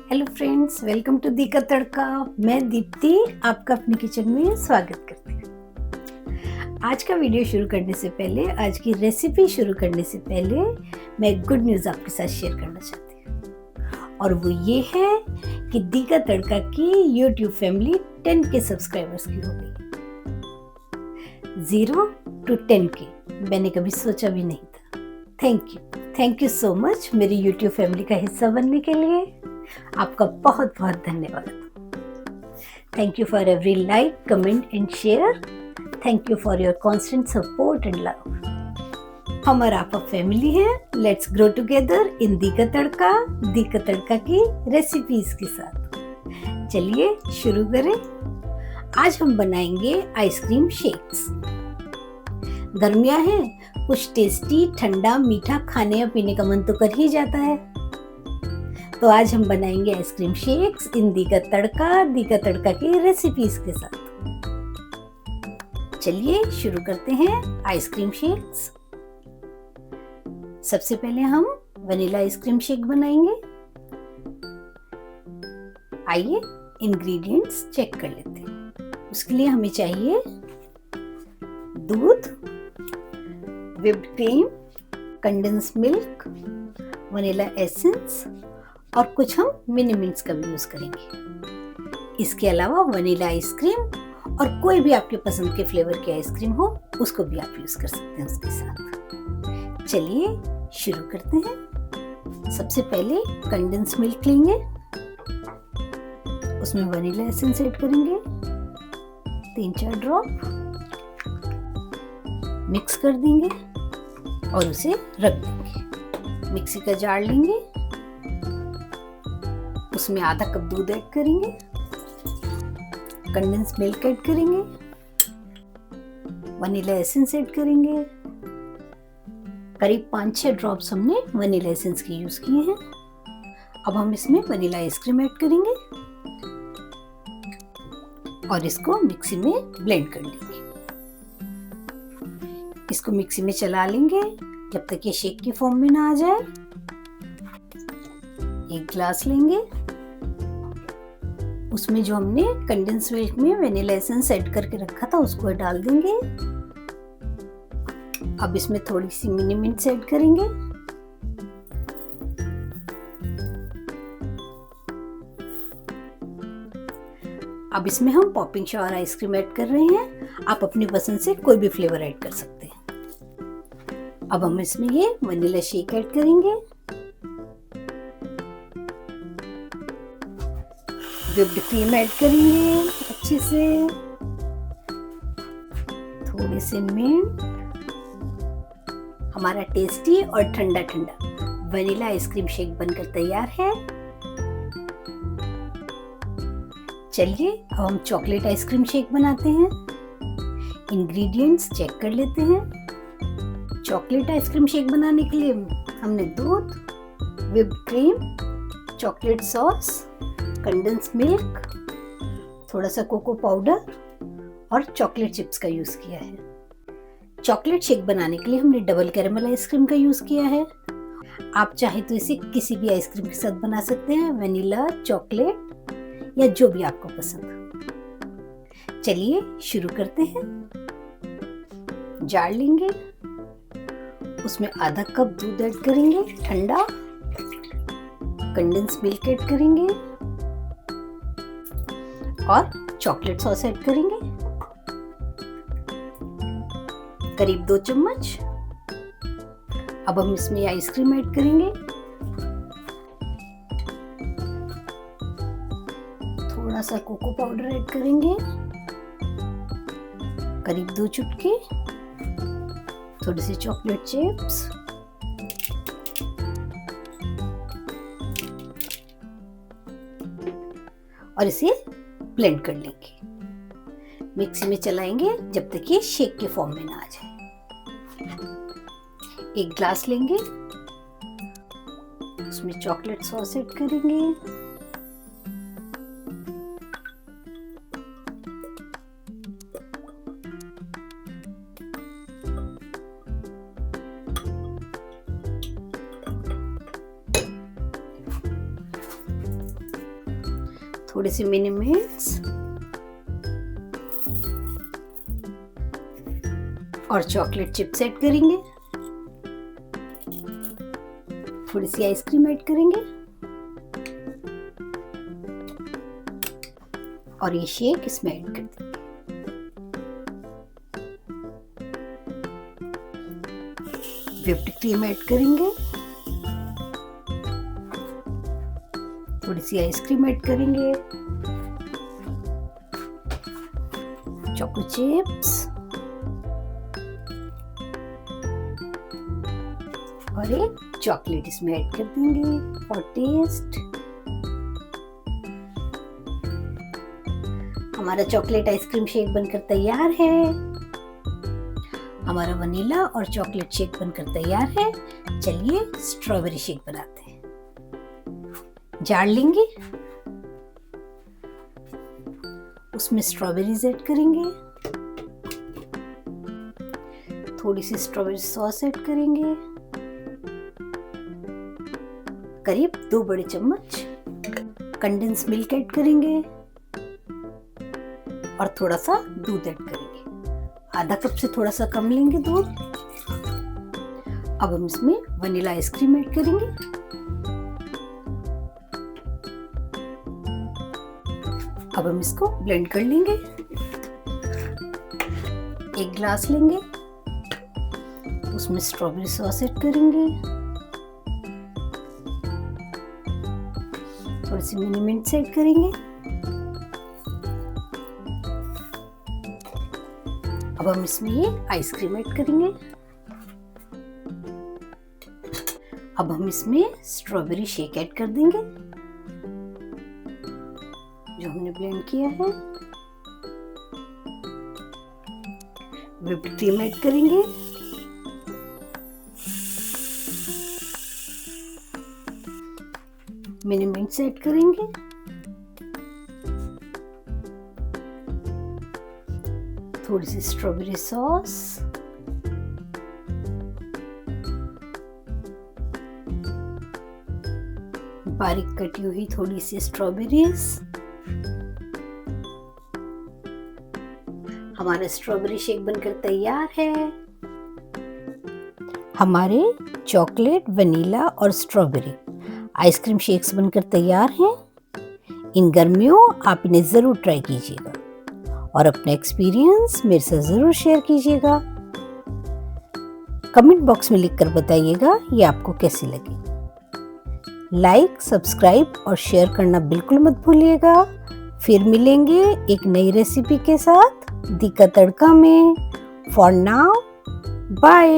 Hello friends, welcome to दी का तड़का। मैं दीप्ति आपका अपने किचन में स्वागत करती हूँ। आज का वीडियो शुरू करने से पहले, आज की रेसिपी शुरू करने से पहले मैं एक गुड न्यूज़ आपके साथ शेयर करना चाहती हूँ, और वो ये है कि दी का तड़का की यूट्यूब फैमिली 10 के सब्सक्राइबर्स की हो गई। 0 to 10 के मैंने कभी सोचा भी नहीं था। थैंक यू सो मच मेरी यूट्यूब फैमिली का हिस्सा बनने के लिए। आपका बहुत बहुत धन्यवाद। Thank you for every like, comment and share. Thank you for your constant support and love. हम और आप फैमिली है। लेट्स ग्रो टुगेदर इन दी का तड़का की रेसिपीज के साथ। चलिए शुरू करें। आज हम बनाएंगे आइसक्रीम शेक्स। गर्मियां हैं, कुछ टेस्टी ठंडा मीठा खाने या पीने का मन तो कर ही जाता है। तो आज हम बनाएंगे आइसक्रीम शेक्स इन दी का तड़का की रेसिपीज के साथ। चलिए शुरू करते हैं आइसक्रीम शेक्स। सबसे पहले हम वनीला आइसक्रीम शेक बनाएंगे। आइए इंग्रेडिएंट्स चेक कर लेते हैं। उसके लिए हमें चाहिए दूध, whipped cream, condense milk, vanilla essence और कुछ हम मिनी मिंट्स का भी यूज करेंगे। इसके अलावा वनीला आइसक्रीम और कोई भी आपके पसंद के फ्लेवर की आइसक्रीम हो उसको भी आप यूज कर सकते हैं उसके साथ। चलिए शुरू करते हैं। सबसे पहले कंडेंस मिल्क लेंगे, उसमें वनीला एसेंस ऐड करेंगे 3-4 ड्रॉप, मिक्स कर देंगे और उसे रख देंगे। मिक्सी का जार लेंगे, उसमें आधा कप दूध ऐड करेंगे, कंडेंस मिल्क ऐड करेंगे, वनीला एसेंस ऐड करेंगे। करीब 5-6 ड्रॉप्स हमने वनीला एसेंस के यूज किए हैं। अब हम इसमें वनीला आइसक्रीम ऐड करेंगे और इसको मिक्सी में ब्लेंड कर लेंगे। इसको मिक्सी में चला लेंगे जब तक ये शेक की फॉर्म में ना आ जाए। एक ग्लास लेंगे, उसमें जो हमने कंडेंस मिल्क में वनीला एसेंस ऐड करके रखा था उसको डाल देंगे। अब इसमें थोड़ी सी मिनी मिंट्स ऐड करेंगे। अब इसमें हम पॉपिंग शावर आइसक्रीम ऐड कर रहे हैं। आप अपनी पसंद से कोई भी फ्लेवर ऐड कर सकते हैं। अब हम इसमें ये वनीला शेक ऐड करेंगे, व्हिप्ड क्रीम ऐड करेंगे अच्छे से, थोड़े से मिंट। हमारा टेस्टी और ठंडा ठंडा वनीला आइसक्रीम शेक बनकर तैयार है। चलिए अब हम चॉकलेट आइसक्रीम शेक बनाते हैं। इंग्रेडिएंट्स चेक कर लेते हैं। चॉकलेट आइसक्रीम शेक बनाने के लिए हमने दूध, whipped cream, chocolate sauce, condense milk, थोड़ा सा कोको पाउडर और चॉकलेट चिप्स का यूज किया है। चॉकलेट शेक बनाने के लिए हमने डबल कैरेमल आइसक्रीम का यूज किया है। आप चाहे तो इसे किसी भी आइसक्रीम के साथ बना सकते हैं, वनीला, चॉकलेट या जो भी आपको पसंद हो। चलिए शुरू करते हैं। जार लेंगे, उसमें आधा कप दूध ऐड करेंगे ठंडा, कंडेंस मिल्क ऐड करेंगे और चॉकलेट सॉस ऐड करेंगे करीब 2 चम्मच। अब हम इसमें आइसक्रीम ऐड करेंगे, थोड़ा सा कोको पाउडर ऐड करेंगे करीब 2 चुटकी, थोड़ी सी चॉकलेट चिप्स, और इसे ब्लेंड कर लेंगे। मिक्सी में चलाएंगे जब तक ये शेक के फॉर्म में ना आ जाए। एक ग्लास लेंगे, उसमें चॉकलेट सॉस ऐड करेंगे, थोड़े से मिनी मिंट्स और चॉकलेट चिप्स ऐड करेंगे, थोड़ी सी आइसक्रीम ऐड करेंगे और ये शेक इसमें ऐड कर देंगे। व्हिप्ड क्रीम ऐड करेंगे, थोड़ी सी आइसक्रीम ऐड करेंगे, चोको चिप्स और एक चॉकलेट इसमें ऐड कर देंगे फॉर टेस्ट। हमारा चॉकलेट आइसक्रीम शेक बनकर तैयार है। हमारा वनीला और चॉकलेट शेक बनकर तैयार है। चलिए स्ट्रॉबेरी शेक बनाते हैं। जार लेंगे, उसमें स्ट्रॉबेरीज ऐड करेंगे, थोड़ी सी स्ट्रॉबेरी सॉस ऐड करेंगे, करीब 2 बड़े चम्मच कंडेंस मिल्क ऐड करेंगे और थोड़ा सा दूध ऐड करेंगे। आधा कप से थोड़ा सा कम लेंगे दूध। अब हम इसमें वनीला आइसक्रीम ऐड करेंगे। अब हम इसको ब्लेंड कर लेंगे। 1 ग्लास लेंगे, उसमें स्ट्रॉबेरी सॉस ऐड करेंगे, थोड़ी सी मिनी मिंट्स ऐड करेंगे। अब हम इसमें ये आइसक्रीम ऐड करेंगे। अब हम इसमें स्ट्रॉबेरी शेक ऐड कर देंगे जो हमने ब्लेंड किया है। व्हिप्ड क्रीम ऐड करेंगे, मिनी मिंट्स ऐड करेंगे, थोड़ी सी स्ट्रॉबेरी सॉस, बारीक कटी हुई थोड़ी सी स्ट्रॉबेरीज। हमारा स्ट्रॉबेरी शेक बनकर तैयार है। हमारे चॉकलेट, वनीला और स्ट्रॉबेरी आइसक्रीम शेक्स बनकर तैयार हैं। इन गर्मियों आप इन्हें ज़रूर ट्राई कीजिएगा और अपना एक्सपीरियंस मेरे साथ ज़रूर शेयर कीजिएगा। कमेंट बॉक्स में लिखकर बताइएगा ये आपको कैसी लगी। लाइक, सब्सक्राइब और शेयर करना बिल्कुल मत भूलिएगा। फिर मिलेंगे एक नई रेसिपी के साथ दी का तड़का में। For now, bye.